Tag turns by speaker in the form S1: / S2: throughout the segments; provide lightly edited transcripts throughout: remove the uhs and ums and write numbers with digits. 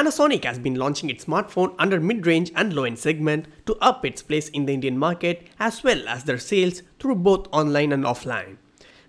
S1: Panasonic has been launching its smartphone under mid-range and low-end segment to up its place in the Indian market as well as their sales through both online and offline.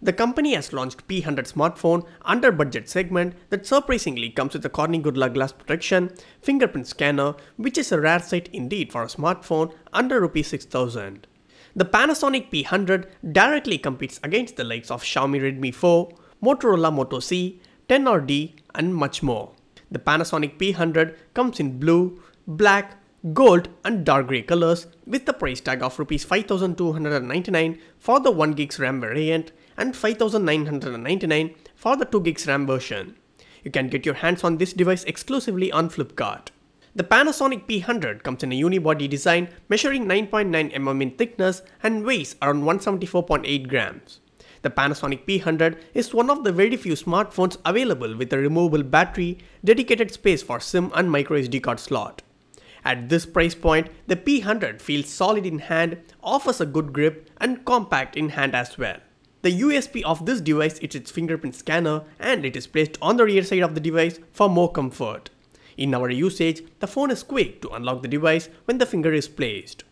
S1: The company has launched P100 smartphone under budget segment that surprisingly comes with a Corning Gorilla Glass protection, Fingerprint Scanner, which is a rare sight indeed for a smartphone under Rs 6000. The Panasonic P100 directly competes against the likes of Xiaomi Redmi 4, Motorola Moto C, XRD and much more. The Panasonic P100 comes in blue, black, gold and dark grey colors with the price tag of Rs 5299 for the 1GB RAM variant and 5999 for the 2GB RAM version. You can get your hands on this device exclusively on Flipkart. The Panasonic P100 comes in a unibody design measuring 9.9 mm in thickness and weighs around 174.8 grams. The Panasonic P100 is one of the very few smartphones available with a removable battery, dedicated space for SIM and microSD card slot. At this price point, the P100 feels solid in hand, offers a good grip and compact in hand as well. The USP of this device is its fingerprint scanner and it is placed on the rear side of the device for more comfort. In our usage, the phone is quick to unlock the device when the finger is placed.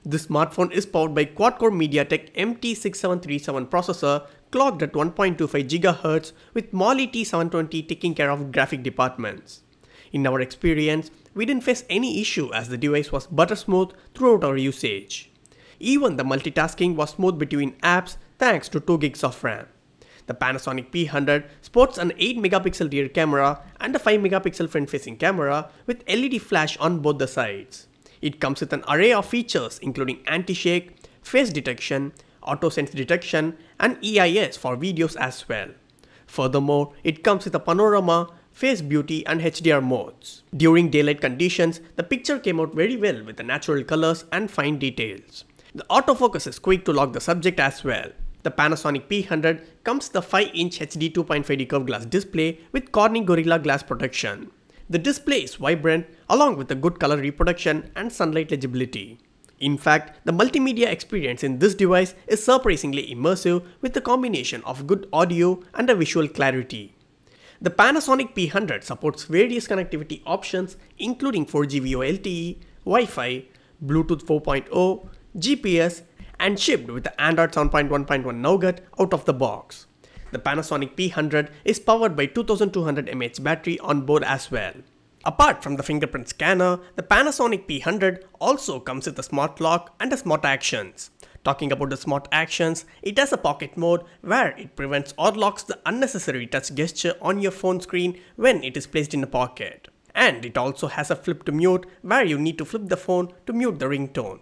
S1: This smartphone is powered by quad-core MediaTek MT6737 processor clocked at 1.25 GHz with Mali T720 taking care of graphic departments. In our experience, we didn't face any issue as the device was butter smooth throughout our usage. Even the multitasking was smooth between apps thanks to 2GB of RAM. The Panasonic P100 sports an 8MP rear camera and a 5MP front-facing camera with LED flash on both the sides. It comes with an array of features including anti-shake, face detection, auto sense detection and EIS for videos as well. Furthermore, it comes with a panorama, face beauty and HDR modes. During daylight conditions, the picture came out very well with the natural colors and fine details. The autofocus is quick to lock the subject as well. The Panasonic P100 comes with a 5-inch HD 2.5D curved glass display with Corning Gorilla Glass protection. The display is vibrant along with a good color reproduction and sunlight legibility. In fact, the multimedia experience in this device is surprisingly immersive with a combination of good audio and a visual clarity. The Panasonic P100 supports various connectivity options including 4G VoLTE, Wi-Fi, Bluetooth 4.0, GPS and shipped with the Android 7.1.1 Nougat out of the box. The Panasonic P100 is powered by 2200 mAh battery on board as well. Apart from the fingerprint scanner, the Panasonic P100 also comes with a smart lock and a smart actions. Talking about the smart actions, it has a pocket mode where it prevents or locks the unnecessary touch gesture on your phone screen when it is placed in a pocket. And it also has a flip to mute where you need to flip the phone to mute the ringtone.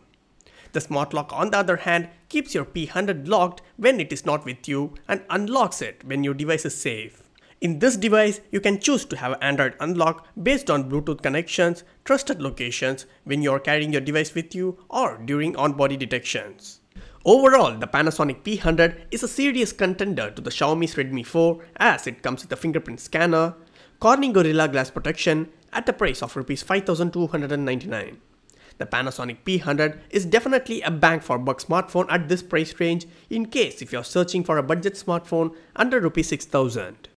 S1: The smart lock on the other hand keeps your P100 locked when it is not with you and unlocks it when your device is safe. In this device, you can choose to have Android unlock based on Bluetooth connections, trusted locations, when you are carrying your device with you or during on-body detections. Overall, the Panasonic P100 is a serious contender to the Xiaomi's Redmi 4 as it comes with a fingerprint scanner, Corning Gorilla Glass protection at a price of Rs 5299. The Panasonic P100 is definitely a bang for buck smartphone at this price range in case if you are searching for a budget smartphone under Rs 6000.